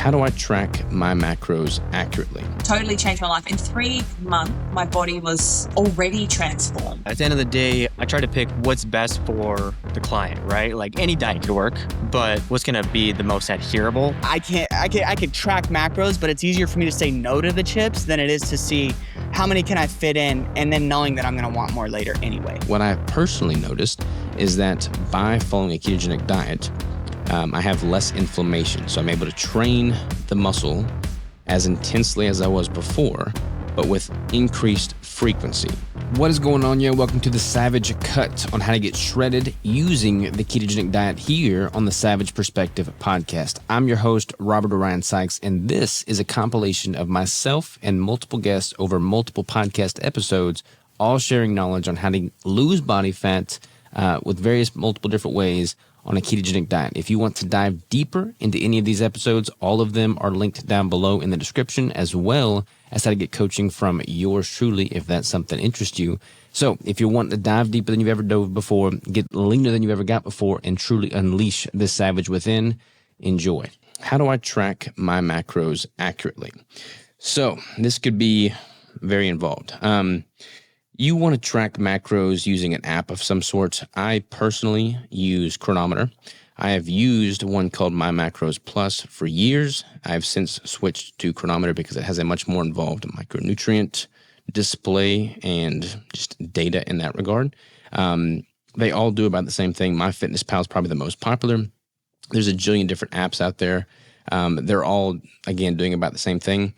How do I track my macros accurately? Totally changed my life. In 3 months, my body was already transformed. At the end of the day, I try to pick what's best for the client, right? Like any diet could work, but what's going to be the most adherable? I can track macros, but it's easier for me to say no to the chips than it is to see how many can I fit in, and then knowing that I'm going to want more later anyway. What I personally noticed is that by following a ketogenic diet, I have less inflammation. So I'm able to train the muscle as intensely as I was before, but with increased frequency. What is going on, yo? Welcome to the Savage Cut on how to get shredded using the ketogenic diet here on the Savage Perspective podcast. I'm your host, Robert Sikes, and this is a compilation of myself and multiple guests over multiple podcast episodes, all sharing knowledge on how to lose body fat with various multiple different ways on a ketogenic diet. If you want to dive deeper into any of these episodes, all of them are linked down below in the description, as well as how to get coaching from yours truly if that's something that interests you. So if you want to dive deeper than you've ever dove before, get leaner than you've ever got before, and truly unleash this savage within, enjoy. How do I track my macros accurately? So this could be very involved. You want to track macros using an app of some sort. I personally use Chronometer. I have used one called My Macros Plus for years. I've since switched to Chronometer because it has a much more involved micronutrient display and just data in that regard. They all do about the same thing. MyFitnessPal is probably the most popular. There's a jillion different apps out there. They're all, again, doing about the same thing.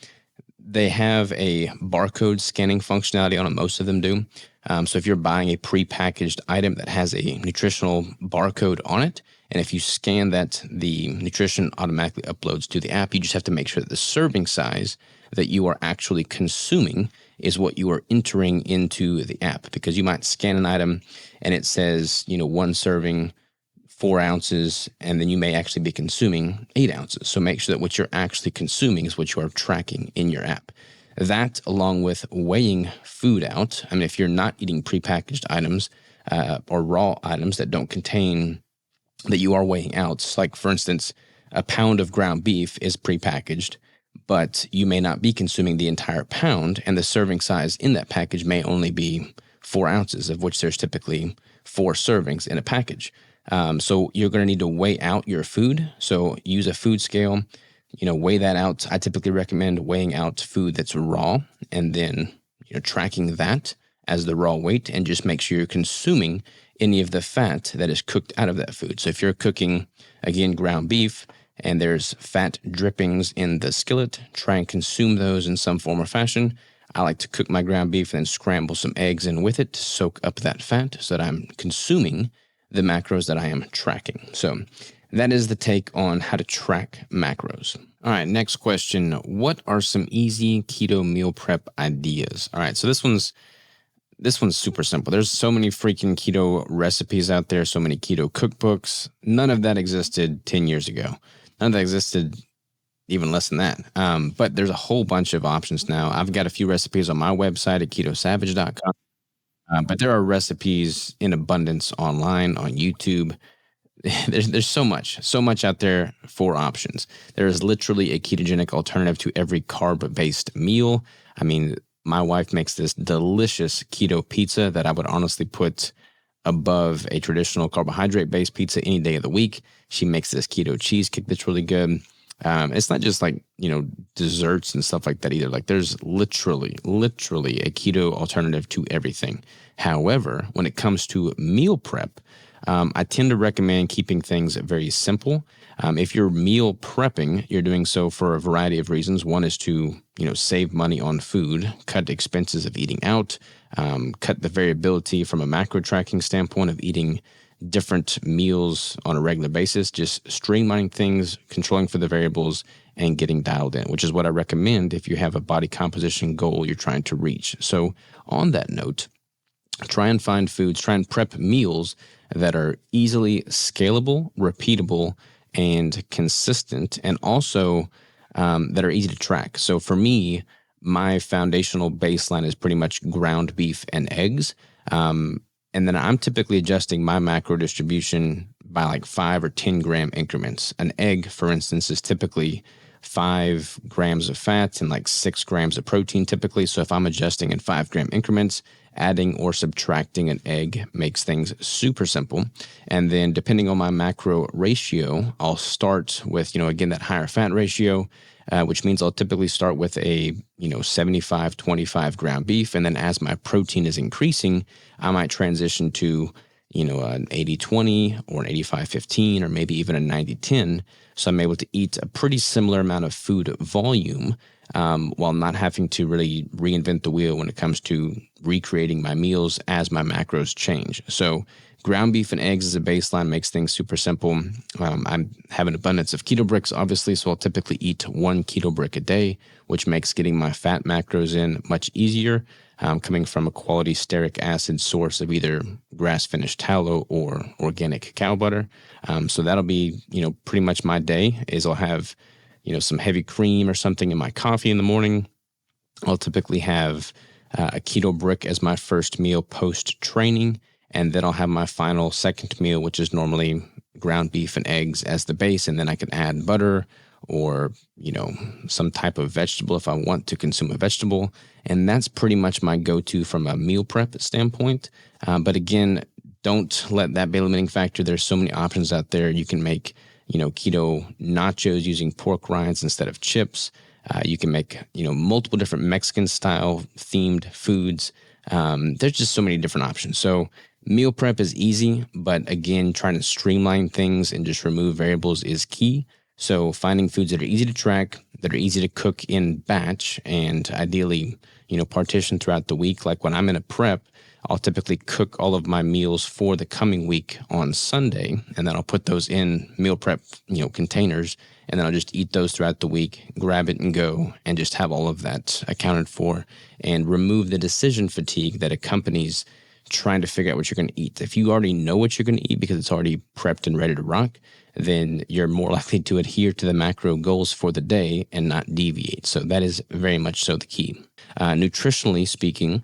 They have a barcode scanning functionality on it. Most of them do. So if you're buying a prepackaged item that has a nutritional barcode on it, and if you scan that, the nutrition automatically uploads to the app. You just have to make sure that the serving size that you are actually consuming is what you are entering into the app, because you might scan an item and it says, one serving, 4 ounces, and then you may actually be consuming 8 ounces. So make sure that what you're actually consuming is what you are tracking in your app. That, along with weighing food out, if you're not eating prepackaged items or raw items that don't contain, that you are weighing out, like for instance, a pound of ground beef is prepackaged, but you may not be consuming the entire pound, and the serving size in that package may only be 4 ounces, of which there's typically 4 servings in a package. So you're going to need to weigh out your food. So use a food scale, weigh that out. I typically recommend weighing out food that's raw and then, tracking that as the raw weight, and just make sure you're consuming any of the fat that is cooked out of that food. So if you're cooking, again, ground beef and there's fat drippings in the skillet, try and consume those in some form or fashion. I like to cook my ground beef and then scramble some eggs in with it to soak up that fat so that I'm consuming the macros that I am tracking. So that is the take on how to track macros. All right, next question. What are some easy keto meal prep ideas? All right, so this one's super simple. There's so many freaking keto recipes out there, so many keto cookbooks. None of that existed 10 years ago. None of that existed even less than that. But there's a whole bunch of options now. I've got a few recipes on my website at ketosavage.com. But there are recipes in abundance online, on YouTube. There's so much out there for options. There is literally a ketogenic alternative to every carb-based meal. My wife makes this delicious keto pizza that I would honestly put above a traditional carbohydrate-based pizza any day of the week. She makes this keto cheesecake that's really good. It's not just desserts and stuff like that either. There's literally a keto alternative to everything. However, when it comes to meal prep, I tend to recommend keeping things very simple. If you're meal prepping, you're doing so for a variety of reasons. One is to, save money on food, cut expenses of eating out, cut the variability from a macro tracking standpoint of eating different meals on a regular basis, just streamlining things, controlling for the variables, and getting dialed in, which is what I recommend if you have a body composition goal you're trying to reach. So on that note, try and find foods, try and prep meals that are easily scalable, repeatable, and consistent, and also that are easy to track. So for me, my foundational baseline is pretty much ground beef and eggs. And then I'm typically adjusting my macro distribution by 5 or 10 gram increments. An egg, for instance, is typically 5 grams of fat and like 6 grams of protein typically. So if I'm adjusting in 5-gram increments, adding or subtracting an egg makes things super simple. And then depending on my macro ratio, I'll start with, again, that higher fat ratio, which means I'll typically start with a, 75-25 ground beef. And then as my protein is increasing, I might transition to, an 80-20 or an 85-15 or maybe even a 90-10. So I'm able to eat a pretty similar amount of food volume while not having to really reinvent the wheel when it comes to recreating my meals as my macros change. So ground beef and eggs as a baseline makes things super simple. I have an abundance of keto bricks, obviously, so I'll typically eat 1 keto brick a day, which makes getting my fat macros in much easier, coming from a quality stearic acid source of either grass-finished tallow or organic cow butter. So that'll be, pretty much my day is I'll have, some heavy cream or something in my coffee in the morning. I'll typically have a keto brick as my first meal post-training, and then I'll have my final second meal, which is normally ground beef and eggs as the base, and then I can add butter or, some type of vegetable if I want to consume a vegetable. And that's pretty much my go-to from a meal prep standpoint. But again, don't let that be a limiting factor. There's so many options out there. You can make, keto nachos using pork rinds instead of chips. You can make, multiple different Mexican style themed foods. There's just so many different options. So meal prep is easy, but again, trying to streamline things and just remove variables is key. So finding foods that are easy to track, that are easy to cook in batch, and ideally, partition throughout the week. Like when I'm in a prep, I'll typically cook all of my meals for the coming week on Sunday, and then I'll put those in meal prep, containers, and then I'll just eat those throughout the week, grab it and go, and just have all of that accounted for and remove the decision fatigue that accompanies trying to figure out what you're going to eat. If you already know what you're going to eat because it's already prepped and ready to rock, then you're more likely to adhere to the macro goals for the day and not deviate. So that is very much so the key. Nutritionally speaking,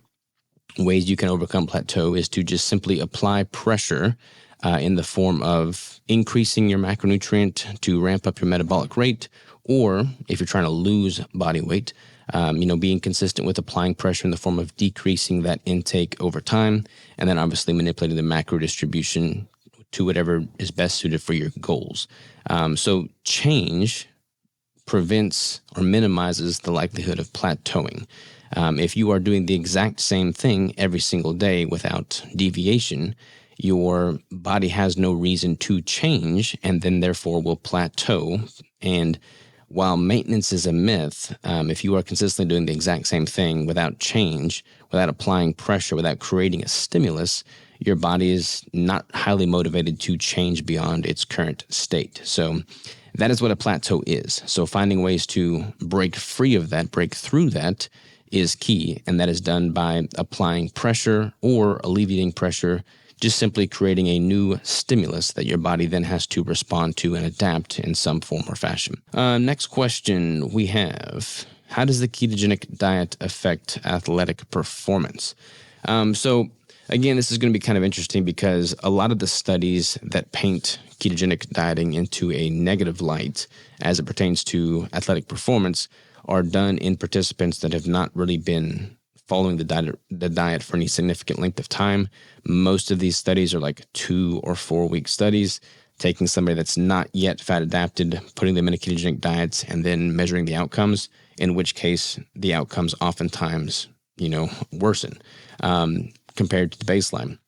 ways you can overcome plateau is to just simply apply pressure in the form of increasing your macronutrient to ramp up your metabolic rate, or if you're trying to lose body weight, being consistent with applying pressure in the form of decreasing that intake over time, and then obviously manipulating the macro distribution to whatever is best suited for your goals. So change prevents or minimizes the likelihood of plateauing. If you are doing the exact same thing every single day without deviation, your body has no reason to change and then therefore will plateau. And while maintenance is a myth, if you are consistently doing the exact same thing without change, without applying pressure, without creating a stimulus, your body is not highly motivated to change beyond its current state. So that is what a plateau is. So finding ways to break free of that, break through that is key. And that is done by applying pressure or alleviating pressure, just simply creating a new stimulus that your body then has to respond to and adapt in some form or fashion. Next question we have, how does the ketogenic diet affect athletic performance? So again, this is going to be kind of interesting because a lot of the studies that paint ketogenic dieting into a negative light as it pertains to athletic performance are done in participants that have not really been following the diet for any significant length of time. Most of these studies are like 2 or 4 week studies, taking somebody that's not yet fat adapted, putting them in a ketogenic diet, and then measuring the outcomes, in which case the outcomes oftentimes, worsen compared to the baseline.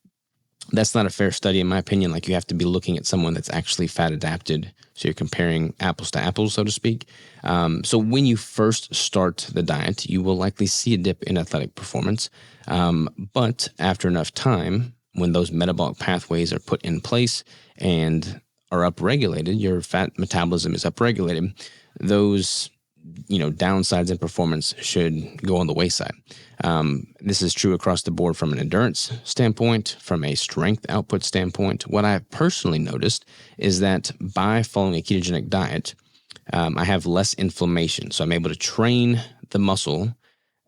That's not a fair study, in my opinion. Like, you have to be looking at someone that's actually fat adapted. So you're comparing apples to apples, so to speak. So when you first start the diet, you will likely see a dip in athletic performance. But after enough time, when those metabolic pathways are put in place and are upregulated, your fat metabolism is upregulated, those downsides in performance should go on the wayside. This is true across the board from an endurance standpoint, from a strength output standpoint. What I've personally noticed is that by following a ketogenic diet, I have less inflammation. So I'm able to train the muscle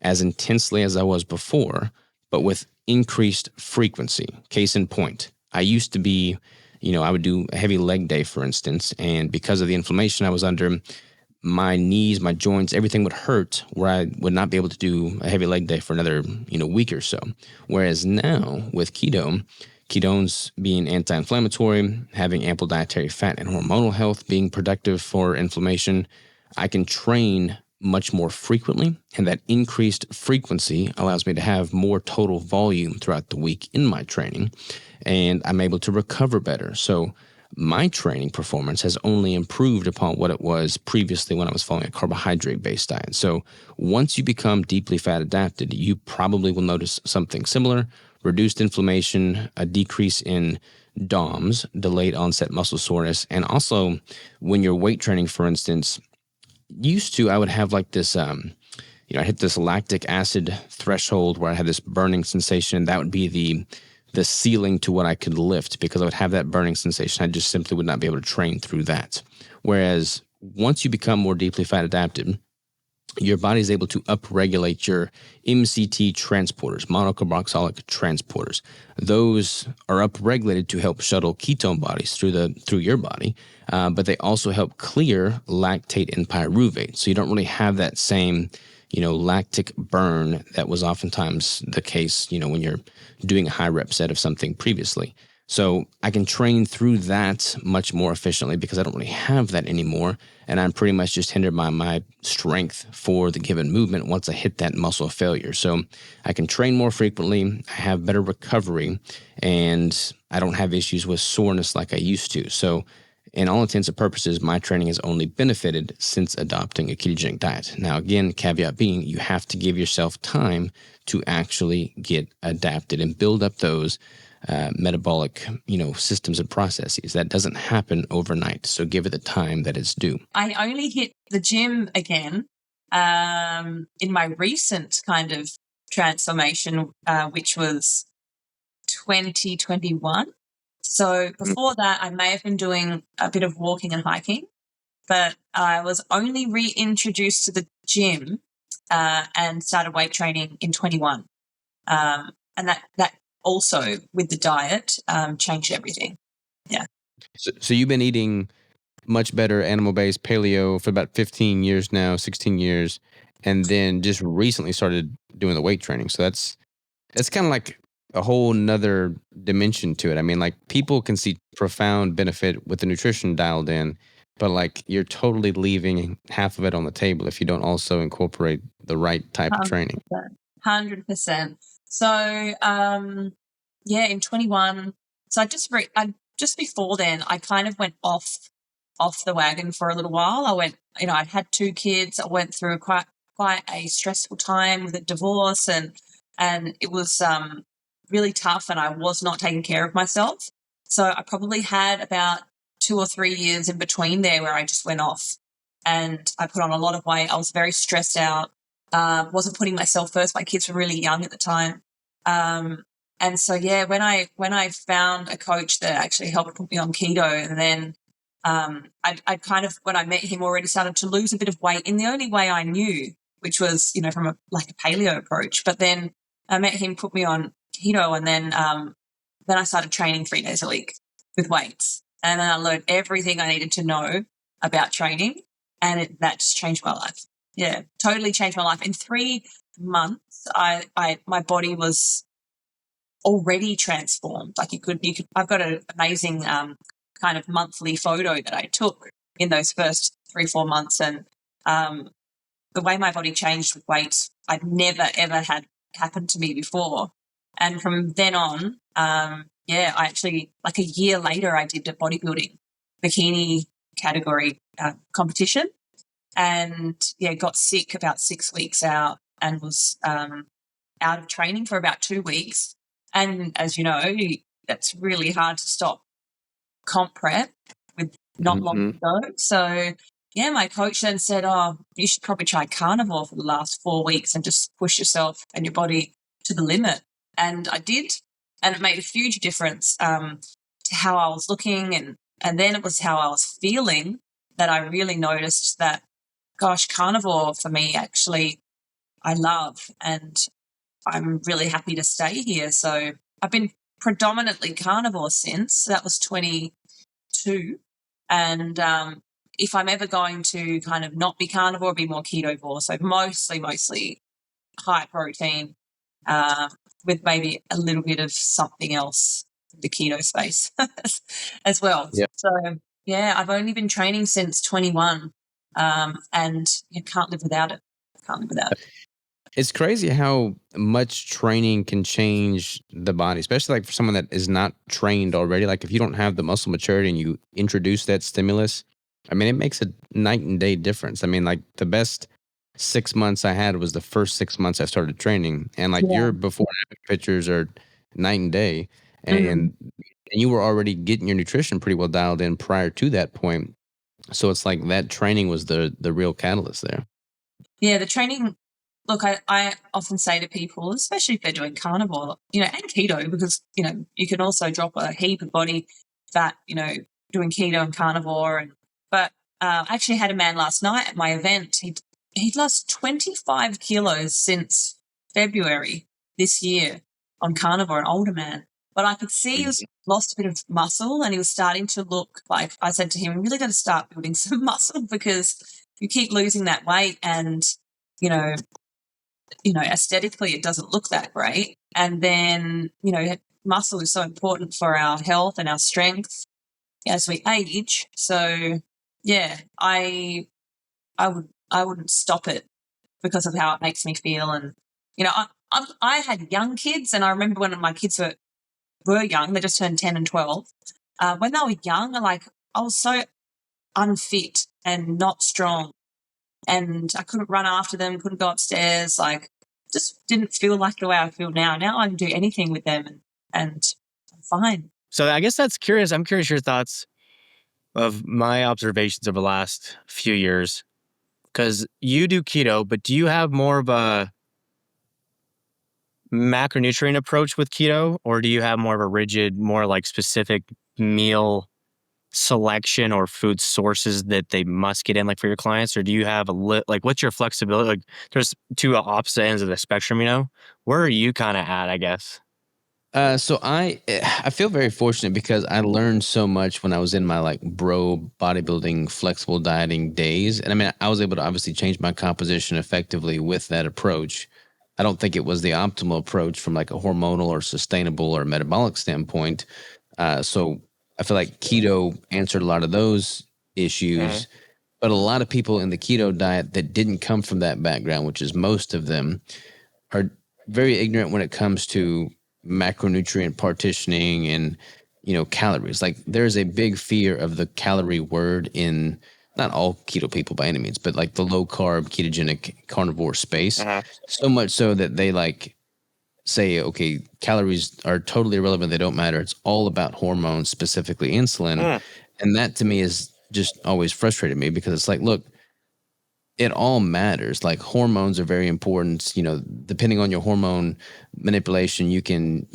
as intensely as I was before, but with increased frequency. Case in point, I used to be, I would do a heavy leg day, for instance, and because of the inflammation I was under, my knees, my joints, everything would hurt where I would not be able to do a heavy leg day for another, week or so. Whereas now with keto, ketones being anti-inflammatory, having ample dietary fat and hormonal health, being productive for inflammation, I can train much more frequently, and that increased frequency allows me to have more total volume throughout the week in my training, and I'm able to recover better. So my training performance has only improved upon what it was previously when I was following a carbohydrate-based diet. So once you become deeply fat adapted, you probably will notice something similar: reduced inflammation, a decrease in DOMS, delayed onset muscle soreness, and also when you're weight training, for instance, used to, I would have like this, I hit this lactic acid threshold where I had this burning sensation. That would be the ceiling to what I could lift, because I would have that burning sensation. I just simply would not be able to train through that. Whereas once you become more deeply fat adapted, your body is able to upregulate your MCT transporters, monocarboxylic transporters. Those are upregulated to help shuttle ketone bodies through your body, but they also help clear lactate and pyruvate. So you don't really have that same, lactic burn that was oftentimes the case, when you're doing a high rep set of something previously. So I can train through that much more efficiently because I don't really have that anymore. And I'm pretty much just hindered by my strength for the given movement once I hit that muscle failure. So I can train more frequently, I have better recovery, and I don't have issues with soreness like I used to. So in all intents and purposes, my training has only benefited since adopting a ketogenic diet. Now, again, caveat being, you have to give yourself time to actually get adapted and build up those metabolic, systems and processes. That doesn't happen overnight. So give it the time that it's due. I only hit the gym again in my recent kind of transformation, which was 2021. So before that, I may have been doing a bit of walking and hiking, but I was only reintroduced to the gym and started weight training in 21. And that also, with the diet, changed everything. Yeah. So you've been eating much better animal-based paleo for about 15 years now, 16 years, and then just recently started doing the weight training. So that's kind of like a whole nother dimension to it. I mean, like, people can see profound benefit with the nutrition dialed in, but like, you're totally leaving half of it on the table if you don't also incorporate the right type of training. 100%. So, in 21, so I just before then, I kind of went off the wagon for a little while. I went, I'd had 2 kids. I went through quite a stressful time with a divorce, and it was really tough, and I was not taking care of myself. So I probably had about 2 or 3 years in between there where I just went off, and I put on a lot of weight. I was very stressed out. Wasn't putting myself first. My kids were really young at the time. And so, when I found a coach that actually helped put me on keto, and then I kind of, when I met him, already started to lose a bit of weight in the only way I knew, which was, from a paleo approach. But then I met him, put me on keto, and then I started training 3 days a week with weights. And then I learned everything I needed to know about training, and that just changed my life. Yeah, totally changed my life. In 3 months, my body was already transformed. Like you could. I've got an amazing kind of monthly photo that I took in those first 3-4 months, and the way my body changed with weights, I'd never ever had happened to me before. And from then on, I actually, like a year later, I did a bodybuilding bikini category competition. And got sick about 6 weeks out, and was out of training for about 2 weeks. And as you know, that's really hard to stop comp prep with not long to go. So my coach then said, "Oh, you should probably try carnivore for the last 4 weeks and just push yourself and your body to the limit." And I did, and it made a huge difference to how I was looking, and then it was how I was feeling that I really noticed that, gosh, carnivore for me, actually, I love, and I'm really happy to stay here. So I've been predominantly carnivore since. That was 22. And if I'm ever going to kind of not be carnivore, be more ketovore. So mostly high protein, with maybe a little bit of something else in the keto space as well. Yeah. So yeah, I've only been training since 21, and you can't live without it. Can't live without it. It's crazy how much training can change the body, especially like for someone that is not trained already. Like if you don't have the muscle maturity and you introduce that stimulus, I mean, it makes a night and day difference. I mean, like the best 6 months I had was the first 6 months I started training, and like Yeah. your before and after pictures are night and day, Mm. and you were already getting your nutrition pretty well dialed in prior to that point. So it's like that training was the real catalyst there. Yeah, the training. Look, I often say to people, especially if they're doing carnivore, and keto, because, you can also drop a heap of body fat, doing keto and carnivore. But I actually had a man last night at my event. He'd lost 25 kilos since February this year on carnivore, an older man. But I could see he was lost a bit of muscle, and he was starting to look like, I said to him, you really got to start building some muscle, because you keep losing that weight and, aesthetically it doesn't look that great. And then, muscle is so important for our health and our strength as we age. So yeah, I wouldn't stop it because of how it makes me feel. And, I had young kids, and I remember when my kids were young, they just turned 10 and 12. When they were young, I was so unfit and not strong, and I couldn't run after them, couldn't go upstairs, just didn't feel like the way I feel now. Now I can do anything with them, and I'm fine. So I guess that's curious. I'm curious your thoughts of my observations over the last few years, because you do keto, but do you have more of a macronutrient approach with keto, or do you have more of a rigid, more like specific meal selection or food sources that they must get in, like for your clients? Or do you have what's your flexibility? Like there's two opposite ends of the spectrum, where are you kind of at, I guess? So I feel very fortunate because I learned so much when I was in my like bro bodybuilding flexible dieting days, and I mean I was able to obviously change my composition effectively with that approach. I don't think it was the optimal approach from like a hormonal or sustainable or metabolic standpoint. So I feel like keto answered a lot of those issues, but a lot of people in the keto diet that didn't come from that background, which is most of them, are very ignorant when it comes to macronutrient partitioning and calories. Like there's a big fear of the calorie word in not all keto people by any means, but like the low carb ketogenic carnivore space. So much so that they like say, okay, calories are totally irrelevant, they don't matter, it's all about hormones, specifically insulin. And that to me is just always frustrated me, because it's like, look, it all matters. Like hormones are very important. Depending on your hormone manipulation, you can,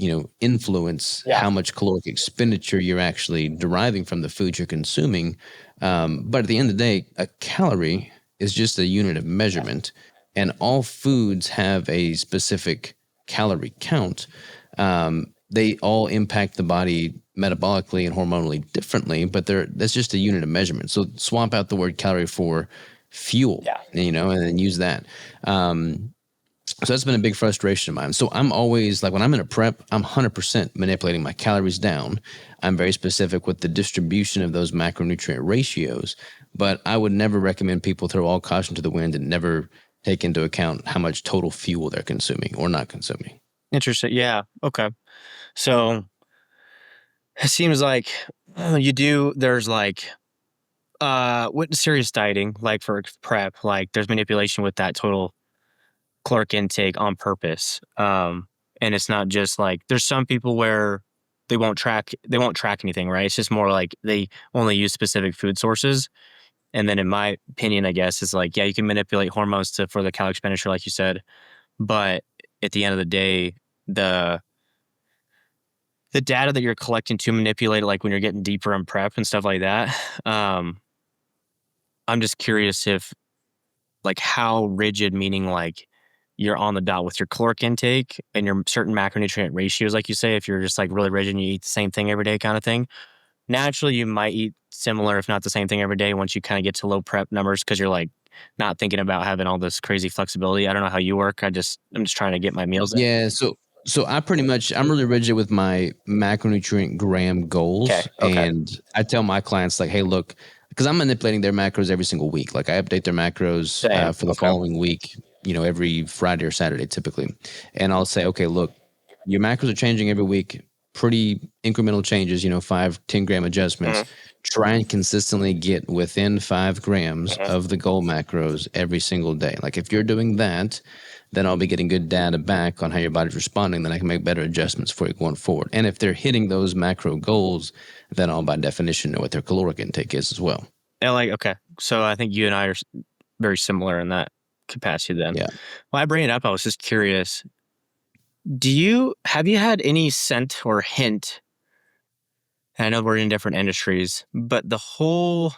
influence how much caloric expenditure you're actually deriving from the food you're consuming. But at the end of the day, a calorie is just a unit of measurement, and all foods have a specific calorie count. They all impact the body metabolically and hormonally differently, but that's just a unit of measurement. So swap out the word calorie for fuel, and then use that. So that's been a big frustration of mine. So I'm always like, when I'm in a prep, I'm 100% manipulating my calories down. I'm very specific with the distribution of those macronutrient ratios, but I would never recommend people throw all caution to the wind and never take into account how much total fuel they're consuming or not consuming. Interesting. Yeah. Okay. So it seems like there's like, with serious dieting, like for prep, like there's manipulation with that total caloric intake on purpose. And it's not just like, there's some people where they won't track anything, right? It's just more like they only use specific food sources. And then in my opinion, I guess, is like, yeah, you can manipulate hormones for the calorie expenditure, like you said. But at the end of the day, the data that you're collecting to manipulate, like when you're getting deeper in prep and stuff like that, I'm just curious if, like, how rigid, meaning like you're on the dot with your caloric intake and your certain macronutrient ratios, like you say, if you're just like really rigid and you eat the same thing every day kind of thing, naturally you might eat similar, if not the same thing every day once you kind of get to low prep numbers because you're like not thinking about having all this crazy flexibility. I don't know how you work. I'm just trying to get my meals in. Yeah, so I'm really rigid with my macronutrient gram goals, Okay. and I tell my clients like, hey, look, because I'm manipulating their macros every single week. Like I update their macros Same. for the Okay. following week, every Friday or Saturday typically, and I'll say, okay, look, your macros are changing every week, pretty incremental changes, 5-10 gram adjustments. Try and consistently get within 5 grams of the goal macros every single day. Like if you're doing that, then I'll be getting good data back on how your body's responding. Then I can make better adjustments for you going forward. And if they're hitting those macro goals, then I'll by definition know what their caloric intake is as well. And okay. So I think you and I are very similar in that capacity then. Yeah. Well, I bring it up. I was just curious. Have you had any scent or hint? And I know we're in different industries, but the whole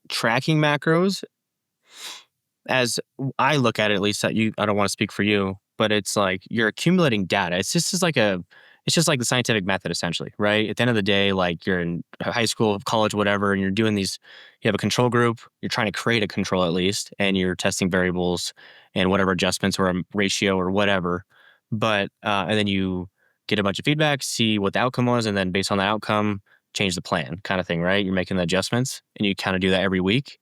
tracking macros, as I look at it, at least I don't want to speak for you, but it's like you're accumulating data. It's just like the scientific method essentially, right? At the end of the day, like you're in high school, college, whatever, and you're doing these, you have a control group, you're trying to create a control at least, and you're testing variables and whatever adjustments or a ratio or whatever. But, and then you get a bunch of feedback, see what the outcome was, and then based on the outcome, change the plan kind of thing, right? You're making the adjustments and you kind of do that every week.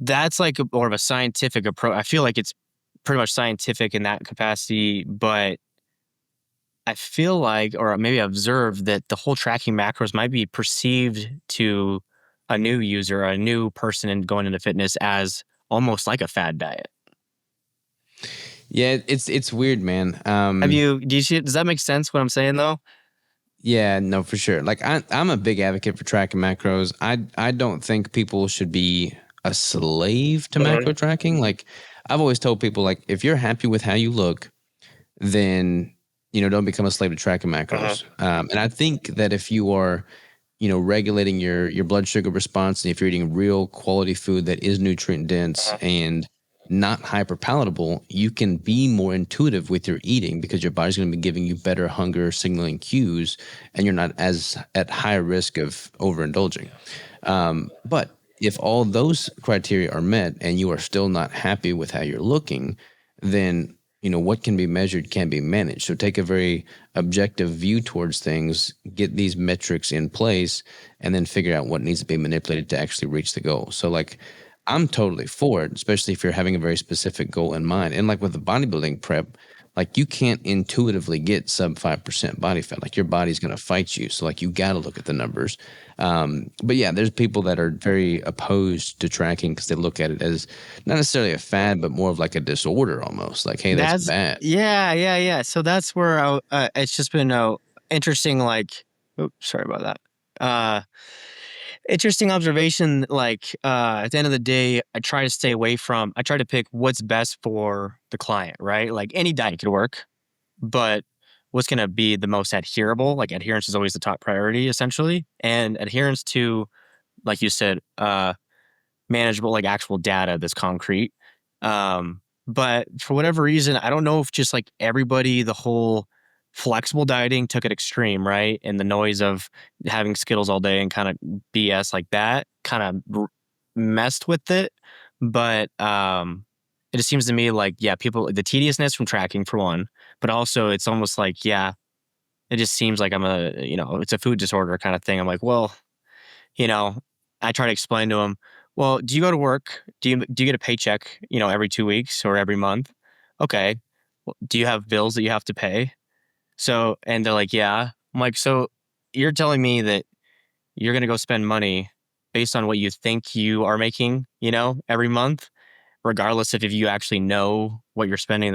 That's like more of a scientific approach. I feel like it's pretty much scientific in that capacity, but I feel like, or maybe observed that the whole tracking macros might be perceived to a new user, a new person and going into fitness as almost like a fad diet. Yeah, it's weird, man. Does that make sense what I'm saying though? Yeah, no, for sure. Like I'm a big advocate for tracking macros. I don't think people should be a slave to macro tracking. Like I've always told people, like if you're happy with how you look, then don't become a slave to tracking macros. And I think that if you are regulating your blood sugar response, and if you're eating real quality food that is nutrient dense and not hyper palatable, you can be more intuitive with your eating because your body's going to be giving you better hunger signaling cues, and you're not as at high risk of overindulging. But if all those criteria are met and you are still not happy with how you're looking, then what can be measured can be managed. So take a very objective view towards things, get these metrics in place, and then figure out what needs to be manipulated to actually reach the goal. So like, I'm totally for it, especially if you're having a very specific goal in mind. And like with the bodybuilding prep, like you can't intuitively get sub 5% body fat. Like your body's going to fight you. So like you got to look at the numbers. But yeah, there's people that are very opposed to tracking because they look at it as not necessarily a fad, but more of like a disorder almost. Like, hey, that's bad. Yeah. So that's where it's just been interesting. Sorry about that. Interesting observation. At the end of the day, I try to pick what's best for the client, right? Like any diet could work, but what's going to be the most adherable? Like adherence is always the top priority essentially. And adherence to, like you said, manageable, like actual data that's concrete. But for whatever reason, I don't know if just like everybody, the whole flexible dieting took it extreme, right? And the noise of having Skittles all day and kind of BS like that kind of messed with it. But it just seems to me like, yeah, people, the tediousness from tracking for one, but also it's almost like, yeah, it just seems like it's a food disorder kind of thing. I'm like, well, I try to explain to them, well, do you go to work? Do you get a paycheck, every 2 weeks or every month? Okay. Well, do you have bills that you have to pay? So, and they're like, yeah. I'm like, so you're telling me that you're going to go spend money based on what you think you are making, every month, regardless of if you actually know what you're spending,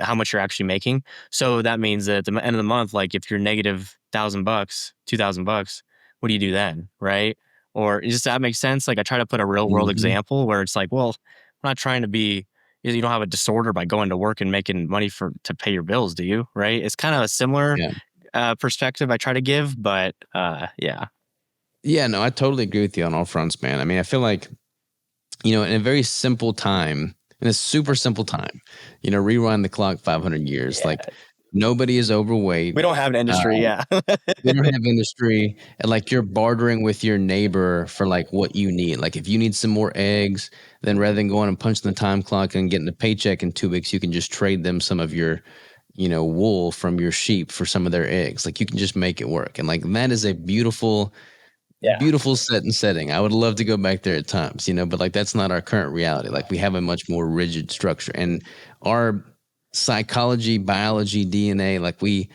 how much you're actually making. So that means that at the end of the month, like if you're negative $1,000, $2,000, what do you do then? Right. Or does that make sense? Like I try to put a real world example where it's like, well, I'm not trying to be, you don't have a disorder by going to work and making money to pay your bills, do you? Right. It's kind of a similar perspective I try to give, but yeah. Yeah, no, I totally agree with you on all fronts, man. I mean, I feel like, in a very simple time, in a super simple time, rewind the clock 500 years, like Nobody is overweight. We don't have an industry, yeah. We don't have industry, and like you're bartering with your neighbor for like what you need. Like if you need some more eggs, then rather than going and punching the time clock and getting a paycheck in 2 weeks, you can just trade them some of your, wool from your sheep for some of their eggs. Like you can just make it work. And like that is a beautiful, Yeah. beautiful setting. I would love to go back there at times, but like that's not our current reality. Like we have a much more rigid structure, and our psychology, biology, DNA, like we've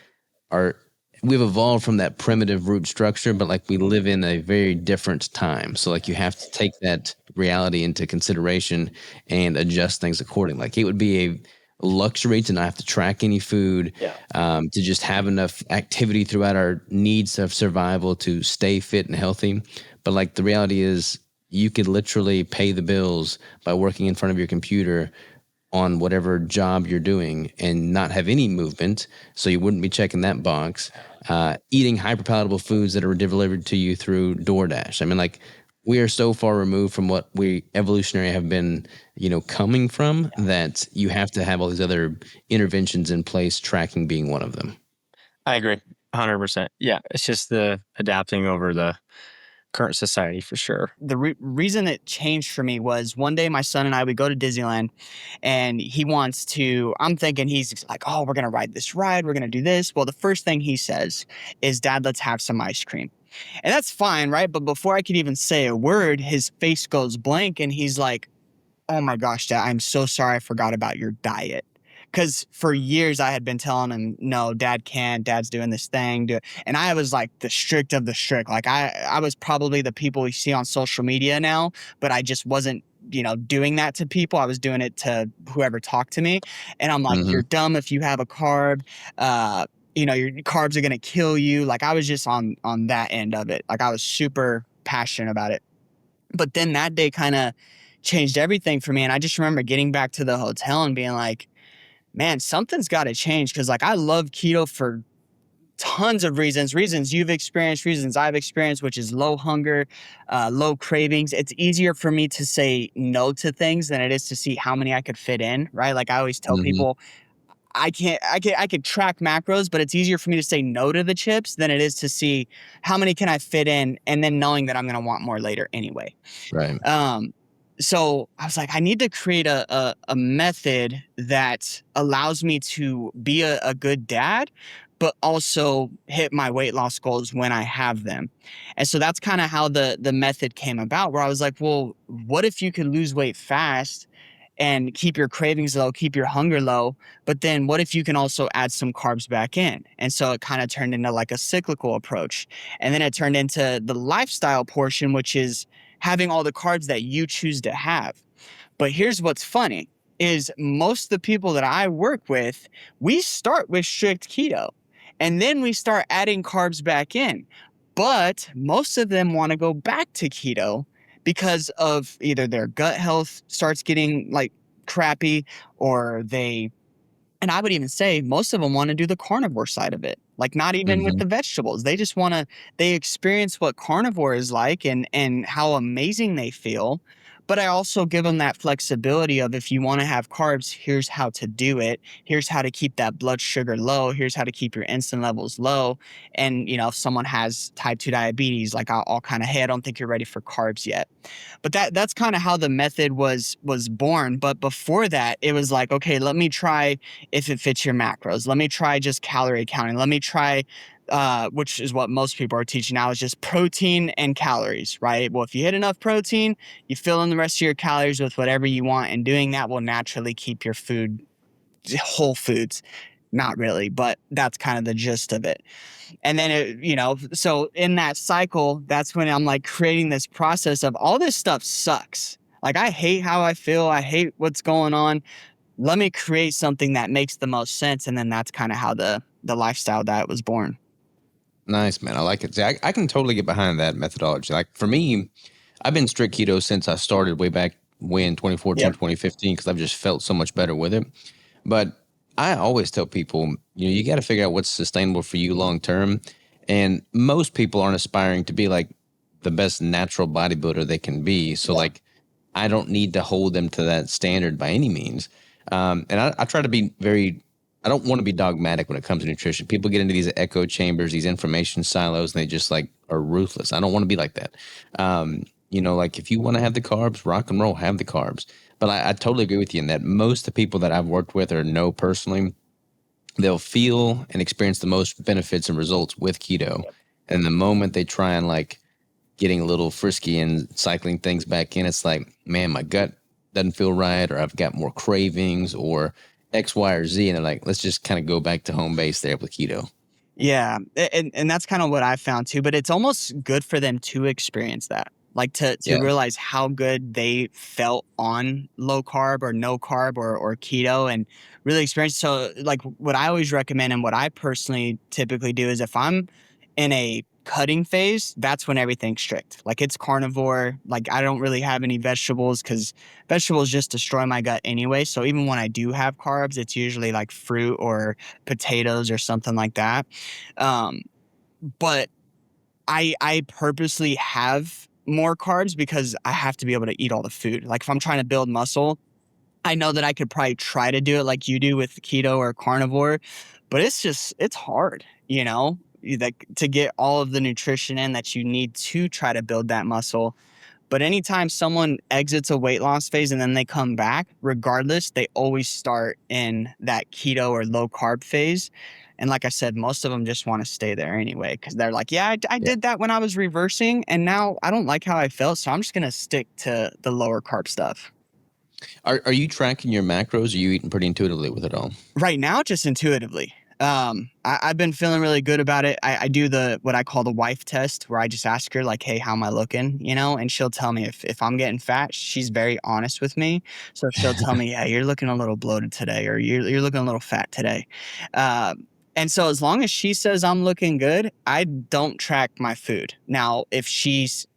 evolved from that primitive root structure, but like we live in a very different time. So like you have to take that reality into consideration and adjust things accordingly. Like it would be a luxury to not have to track any food, to just have enough activity throughout our needs of survival to stay fit and healthy. But like the reality is you could literally pay the bills by working in front of your computer on whatever job you're doing and not have any movement. So you wouldn't be checking that box, eating hyperpalatable foods that are delivered to you through DoorDash. I mean, like we are so far removed from what we evolutionary have been, coming from, that you have to have all these other interventions in place, tracking being one of them. I agree 100%. Yeah. It's just the adapting over the current society for sure. The reason it changed for me was one day my son and I would go to Disneyland, and he wants to, I'm thinking he's like, oh, we're going to ride this ride. We're going to do this. Well, the first thing he says is, Dad, let's have some ice cream. And that's fine, right? But before I could even say a word, his face goes blank and he's like, oh my gosh, Dad, I'm so sorry. I forgot about your diet. Because for years I had been telling him, no, Dad can't. Dad's doing this thing. And I was like the strict of the strict. Like I was probably the people you see on social media now, but I just wasn't, doing that to people. I was doing it to whoever talked to me. And I'm like, you're dumb if you have a carb. Your carbs are going to kill you. Like I was just on that end of it. Like I was super passionate about it. But then that day kind of changed everything for me. And I just remember getting back to the hotel and being like, man, something's got to change. Cause like I love keto for tons of reasons you've experienced, reasons I've experienced, which is low hunger, low cravings. It's easier for me to say no to things than it is to see how many I could fit in, right? Like I always tell people, I could track macros, but it's easier for me to say no to the chips than it is to see how many can I fit in, and then knowing that I'm going to want more later anyway. Right. So I was like, I need to create a method that allows me to be a good dad, but also hit my weight loss goals when I have them. And so that's kind of how the method came about, where I was like, well, what if you could lose weight fast and keep your cravings low, keep your hunger low, but then what if you can also add some carbs back in? And so it kind of turned into like a cyclical approach. And then it turned into the lifestyle portion, which is having all the carbs that you choose to have. But here's what's funny is most of the people that I work with, we start with strict keto and then we start adding carbs back in. But most of them want to go back to keto because of either their gut health starts getting like crappy, or and I would even say most of them want to do the carnivore side of it. Like not even with the vegetables. They just they experience what carnivore is like and how amazing they feel. But I also give them that flexibility of, if you want to have carbs, here's how to do it. Here's how to keep that blood sugar low. Here's how to keep your insulin levels low. And, if someone has type 2 diabetes, like I'll kind of, hey, I don't think you're ready for carbs yet. But that's kind of how the method was born. But before that, it was like, okay, let me try if it fits your macros. Let me try just calorie counting. Let me try which is what most people are teaching now, is just protein and calories, right? Well, if you hit enough protein, you fill in the rest of your calories with whatever you want, and doing that will naturally keep your food whole foods. Not really, but that's kind of the gist of it. And then, so in that cycle, that's when I'm like creating this process of all this stuff sucks. Like I hate how I feel. I hate what's going on. Let me create something that makes the most sense. And then that's kind of how the lifestyle diet was born. Nice, man. I like it. See, I can totally get behind that methodology. Like for me, I've been strict keto since I started way back when 2014, 2015, because I've just felt so much better with it. But I always tell people, you got to figure out what's sustainable for you long term. And most people aren't aspiring to be like the best natural bodybuilder they can be. So like, I don't need to hold them to that standard by any means. And I try to be I don't want to be dogmatic when it comes to nutrition. People get into these echo chambers, these information silos, and they just like are ruthless. I don't want to be like that. Like if you want to have the carbs, rock and roll, have the carbs. But I totally agree with you in that most of the people that I've worked with or know personally, they'll feel and experience the most benefits and results with keto. And the moment they try and like getting a little frisky and cycling things back in, it's like, man, my gut doesn't feel right, or I've got more cravings or X, Y, or Z. And they're like, let's just kind of go back to home base there with keto. Yeah. And that's kind of what I found too, but it's almost good for them to experience that. Like to realize how good they felt on low carb or no carb or keto and really experience. So like what I always recommend and what I personally typically do is if I'm in a cutting phase, that's when everything's strict. Like it's carnivore. Like I don't really have any vegetables because vegetables just destroy my gut anyway. So even when I do have carbs, it's usually like fruit or potatoes or something like that. But I purposely have more carbs because I have to be able to eat all the food. Like if I'm trying to build muscle, I know that I could probably try to do it like you do with keto or carnivore, but it's hard, like to get all of the nutrition in that you need to try to build that muscle. But anytime someone exits a weight loss phase and then they come back, regardless, they always start in that keto or low carb phase. And like I said, most of them just want to stay there anyway because they're like, I did that when I was reversing and now I don't like how I felt. So I'm just going to stick to the lower carb stuff. Are you tracking your macros? Are you eating pretty intuitively with it all? Right now, just intuitively. I've been feeling really good about it. I do what I call the wife test where I just ask her like, hey, how am I looking? And she'll tell me if I'm getting fat. She's very honest with me. So she'll tell me, yeah, you're looking a little bloated today, or you're looking a little fat today. And so as long as she says I'm looking good, I don't track my food. Now, if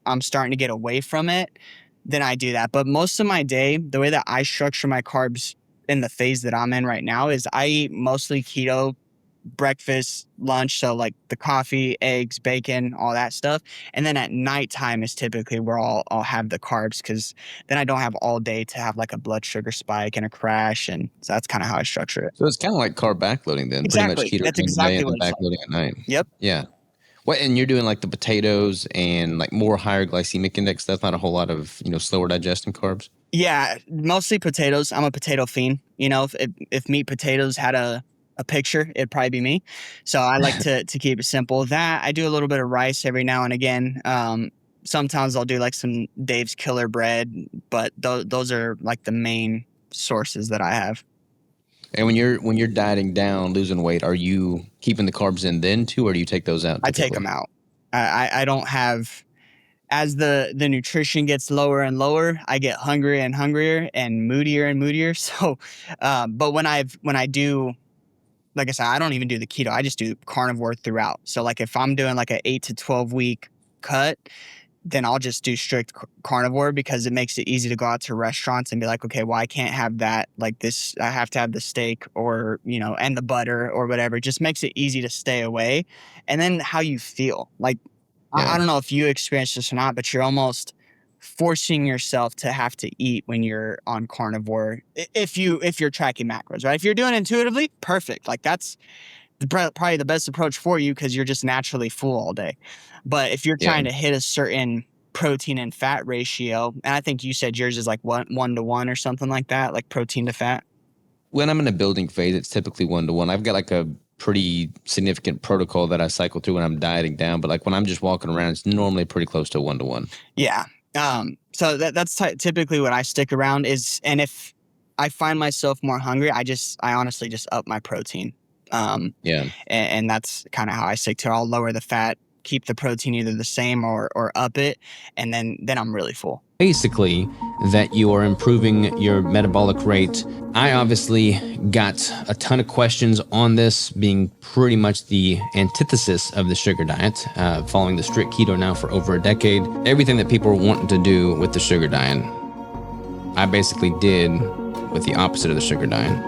I'm starting to get away from it, then I do that. But most of my day, the way that I structure my carbs in the phase that I'm in right now is I eat mostly keto, breakfast, lunch. So like the coffee, eggs, bacon, all that stuff. And then at nighttime is typically where I'll have the carbs because then I don't have all day to have like a blood sugar spike and a crash. And so that's kind of how I structure it. So it's kind of like carb backloading then. Exactly. Pretty much keto That's during the day exactly and then what it's backloading at night. Yep. Yeah. And you're doing like the potatoes and like more higher glycemic index stuff, not a whole lot of, slower digesting carbs. Yeah, mostly potatoes. I'm a potato fiend. If meat potatoes had a picture, it'd probably be me. So I like to keep it simple. That I do a little bit of rice every now and again. Sometimes I'll do like some Dave's Killer Bread, but those are like the main sources that I have. And when you're dieting down, losing weight, are you keeping the carbs in then too, or do you take those out? I take them out. I don't have, as the nutrition gets lower and lower, I get hungrier and hungrier and moodier. So, but when I do, like I said, I don't even do the keto. I just do carnivore throughout. So like if I'm doing like an 8 to 12 week cut, then I'll just do strict carnivore because it makes it easy to go out to restaurants and be like, okay, well, I can't have that. Like this, I have to have the steak or, and the butter or whatever. It just makes it easy to stay away. And then how you feel. Like, I don't know if you experience this or not, but you're almost forcing yourself to have to eat when you're on carnivore. If you're tracking macros, right? If you're doing it intuitively, perfect. Like that's probably the best approach for you because you're just naturally full all day. But if you're trying to hit a certain protein and fat ratio, and I think you said yours is like 1 to 1 or something like that, like protein to fat. When I'm in a building phase, it's typically 1 to 1. I've got like a pretty significant protocol that I cycle through when I'm dieting down, but like when I'm just walking around, it's normally pretty close to 1 to 1. Yeah. So that's typically what I stick around is, and if I find myself more hungry, I honestly just up my protein. And that's kind of how I stick to it. I'll lower the fat, keep the protein either the same or up it, and then I'm really full. Basically, that you are improving your metabolic rate. I obviously got a ton of questions on this, being pretty much the antithesis of the sugar diet, following the strict keto now for over a decade. Everything that people are wanting to do with the sugar diet, I basically did with the opposite of the sugar diet.